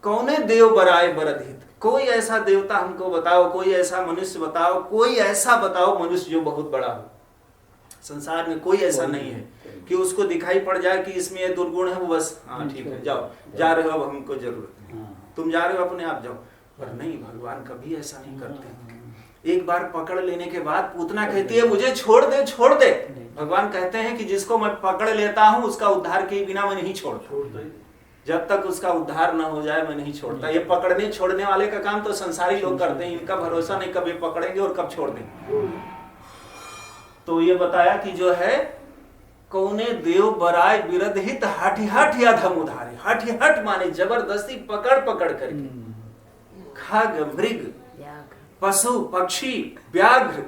कौने देव बराए बरधित, कोई ऐसा देवता हमको बताओ, कोई ऐसा मनुष्य बताओ, कोई ऐसा बताओ मनुष्य जो बहुत बड़ा हो। संसार में कोई ऐसा नहीं है कि उसको दिखाई पड़ जाए कि इसमें ये दुर्गुण है, वो बस हाँ ठीक है जाओ, जा रहे हो अब हमको जरूरत नहीं, तुम जा रहे हो अपने आप जाओ। पर नहीं, भगवान कभी ऐसा नहीं करते। एक बार पकड़ लेने के बाद पूतना कहती है मुझे छोड़ दे, छोड़ दे। भगवान कहते हैं कि जिसको मैं पकड़ लेता हूं उसका उद्धार के बिना मैं नहीं छोड़ता। जब तक उसका उद्धार न हो जाए मैं नहीं छोड़ता। ये पकड़ने छोड़ने वाले का काम तो संसारी लोग करते हैं, इनका भरोसा नहीं कब ये पकड़ेंगे और कब छोड़ देंगे। तो ये बताया कि जो है कौने देव बराय विरधित हठिहठ या धम उधारे। हठिहठ माने जबरदस्ती पकड़ पकड़ करके, खग मृग पशु पक्षी व्याघ्र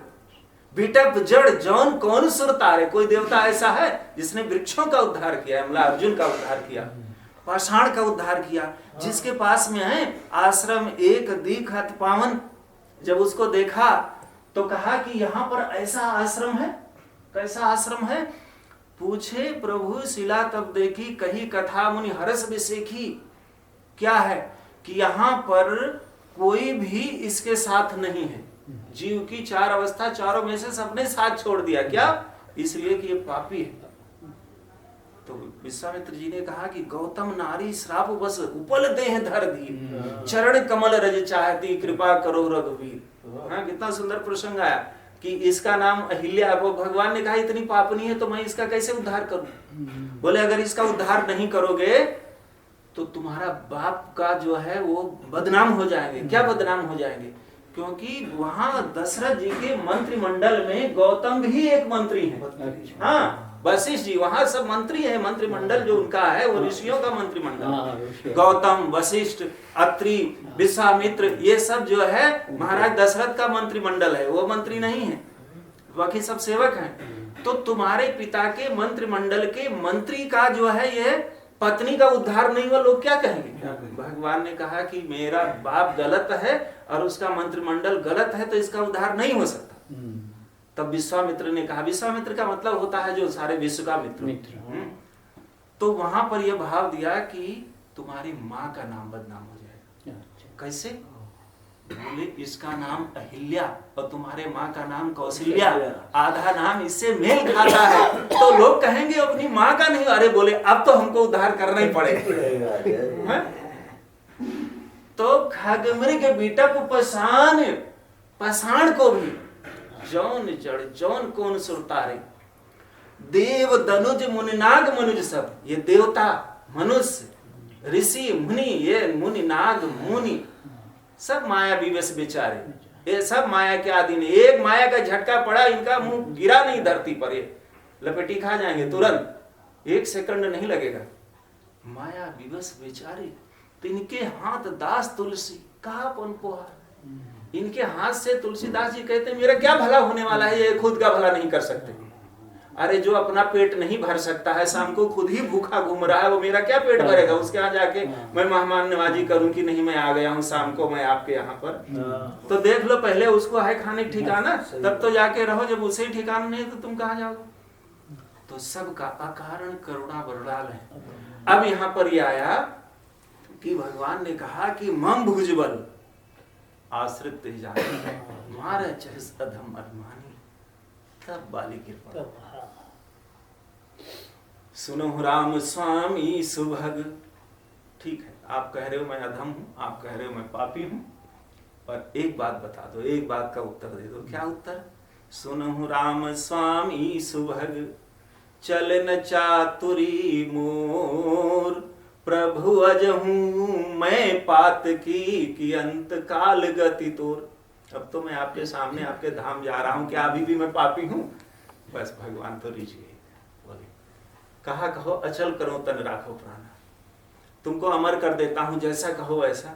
बिटप जड़ जौन कौन सुर तारे। कोई देवता ऐसा है जिसने वृक्षों का उद्धार किया, अमला अर्जुन का उद्धार किया, पाषाण का उद्धार किया, जिसके पास में है आश्रम एक दीख अति पावन। जब उसको देखा तो कहा कि यहाँ पर ऐसा आश्रम है, कैसा आश्रम है? पूछे प्रभु शिला तब देखी, कही कथा मुनि हरस बिसेखी। क्या है कि यहाँ पर कोई भी इसके साथ नहीं है। जीव की चार अवस्था, चारों में से सबने साथ छोड़ दिया। क्या? इसलिए कि ये पापी है। तो विश्वामित्र जी ने कहा कि गौतम नारी श्राप बस उपल देह धर दी, चरण कमल रज चाहती, कृपा करो रघुवीर। हाँ, कितना सुंदर प्रसंग आया कि इसका नाम अहिल्या। वो भगवान ने कहा इतनी पापनी है तो मैं इसका कैसे उद्धार करूं? बोले अगर इसका उद्धार नहीं करोगे तो तुम्हारा बाप का जो है वो बदनाम हो जाएंगे। क्या बदनाम हो जाएंगे? क्योंकि वहां दशरथ जी के मंत्रिमंडल में गौतम भी एक मंत्री है। हाँ, वशिष्ठ जी वहां सब मंत्री है। मंत्रिमंडल जो उनका है वो ऋषियों का मंत्रिमंडल। गौतम, वशिष्ठ, अत्रि, विश्वामित्र, ये सब जो है महाराज दशरथ का मंत्रिमंडल है। वो मंत्री नहीं है, बाकी सब सेवक हैं। तो तुम्हारे पिता के मंत्रिमंडल के मंत्री का जो है ये पत्नी का उद्धार नहीं हुआ, लोग क्या कहेंगे? भगवान ने कहा कि मेरा बाप गलत है और उसका मंत्रिमंडल गलत है तो इसका उद्धार नहीं हो सकता। तब विश्वामित्र ने कहा, विश्वामित्र का मतलब होता है जो सारे विश्व का मित्र। तो वहां पर यह भाव दिया कि तुम्हारी माँ का नाम बदनाम हो जाएगा। कैसे? बोले इसका नाम अहिल्या और तुम्हारे माँ का नाम कौशल्या, आधा नाम इससे मेल खाता है तो लोग कहेंगे अपनी माँ का नहीं। अरे बोले अब तो हमको उद्धार करना ही पड़ेगा। तो खगमृग बिटप पसान पाषाण को भी जौन जड़ जौन कौन सुरतारे, देव दनुज मुनिनाग मनुज सब, ये देवता मनुष्य ऋषि मुनि, ये मुनि नाग मुनि सब माया विवश बेचारे, ये सब माया के अधीन। एक माया का झटका पड़ा, इनका मुंह गिरा नहीं धरती पर, ये लपेटी खा जाएंगे तुरंत, 1 सेकंड नहीं लगेगा। माया विवश बेचारे, तो इनके हाथ दास तुलसी कहा पन पोहार, इनके हाथ से तुलसीदास जी कहते हैं मेरा क्या भला होने वाला है, ये खुद का भला नहीं कर सकते। अरे जो अपना पेट नहीं भर सकता है, शाम को खुद ही भूखा घूम रहा है, वो मेरा क्या पेट भरेगा? उसके यहाँ जाके मैं मेहमान नवाजी करूं कि नहीं मैं आ गया हूँ शाम को मैं आपके यहाँ पर, तो देख लो पहले उसको है खाने का ठिकाना, तब तो जाके रहो। जब उसे ही ठिकाना नहीं तो तुम कहाँ जाओगे? तो सबका अकारण करुणा बरड़ाल है। अब यहाँ पर यह आया कि भगवान ने कहा कि मम भुजबल आश्रित जाने मारे चरिस अधम अभिमानी, तब बाली कृपा सुनो राम स्वामी सुभग। ठीक है, आप कह रहे हो मैं अधम हूं, आप कह रहे हो मैं पापी हूं, पर एक बात बता दो, एक बात का उत्तर दे दो। क्या उत्तर? सुनो राम स्वामी सुभग चलन चातुरी मोर, प्रभु अजहूं मैं पात की अंत काल गति तोर। अब तो मैं आपके सामने आपके धाम जा रहा हूं, क्या अभी भी मैं पापी हूं? बस भगवान तो रिझ गए, बोले कहा कहो अचल करो तन राखो प्राण, तुमको अमर कर देता हूं, जैसा कहो वैसा।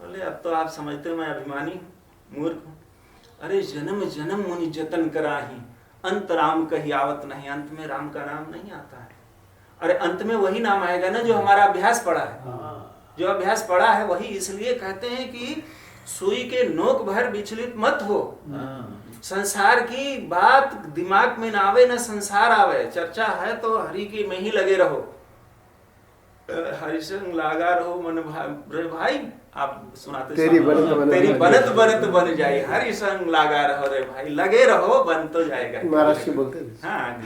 बोले अब तो आप समझते हो मैं अभिमानी हूं, मूर्ख हूं। अरे जन्म जन्म मुनि जतन कराही, अंत राम कही आवत नहीं, अंत में राम का नाम नहीं आता है। अरे अंत में वही नाम आएगा ना जो हमारा अभ्यास पड़ा है, जो अभ्यास पड़ा है वही। इसलिए कहते हैं कि सुई के नोक भर विचलित मत हो, संसार की बात दिमाग में ना आवे ना संसार आवे, चर्चा है तो हरि की में ही लगे रहो, हरि संग लागा रहो मन भाई। आप सुनाते तेरी बनत बनत बन जाए, हरि संग लागा रहो रे भाई, लगे रहो बन तो जाएगा, महाराष्ट्र बोलते हैं। हाँ,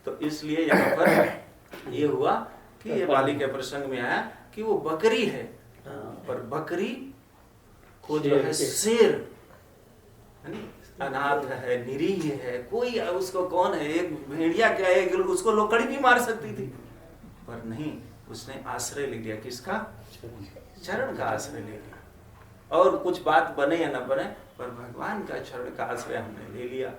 तो इसलिए यहाँ पर ये हुआ कि ये बाली के प्रसंग में आया कि वो बकरी है, पर बकरी को जो है शेर अनाथ है, निरीह है, कोई उसको कौन है, एक भेड़िया क्या है, उसको लोकड़ी भी मार सकती थी, पर नहीं, उसने आश्रय ले लिया किसका? चरण का आश्रय ले लिया। और कुछ बात बने या न बने, पर भगवान का चरण का आश्रय हमने ले लिया,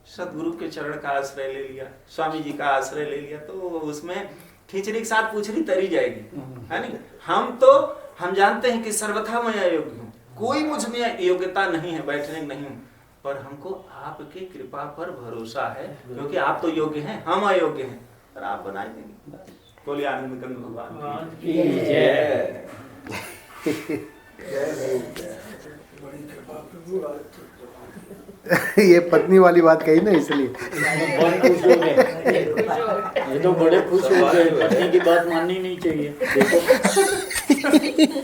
सदगुरु के चरण का आश्रय ले लिया, स्वामी जी का आश्रय ले लिया, तो उसमें खिचड़ी के साथ पूछड़ी तरी जाएगी, है नहीं? हम जानते हैं कि सर्वथा मैं अयोग्य हूँ, कोई मुझ में योग्यता नहीं है, बैठने नहीं हूँ, पर हमको आपके कृपा पर भरोसा है, क्योंकि आप तो योग्य हैं, हम अयोग्य हैं, पर आप बनाए देंगे। बोलिए आनंद कंद भगवान की जय। ये पत्नी वाली बात कही ना, इसलिए ये तो बड़े खुश हो गए, पत्नी की बात माननी नहीं चाहिए। देखो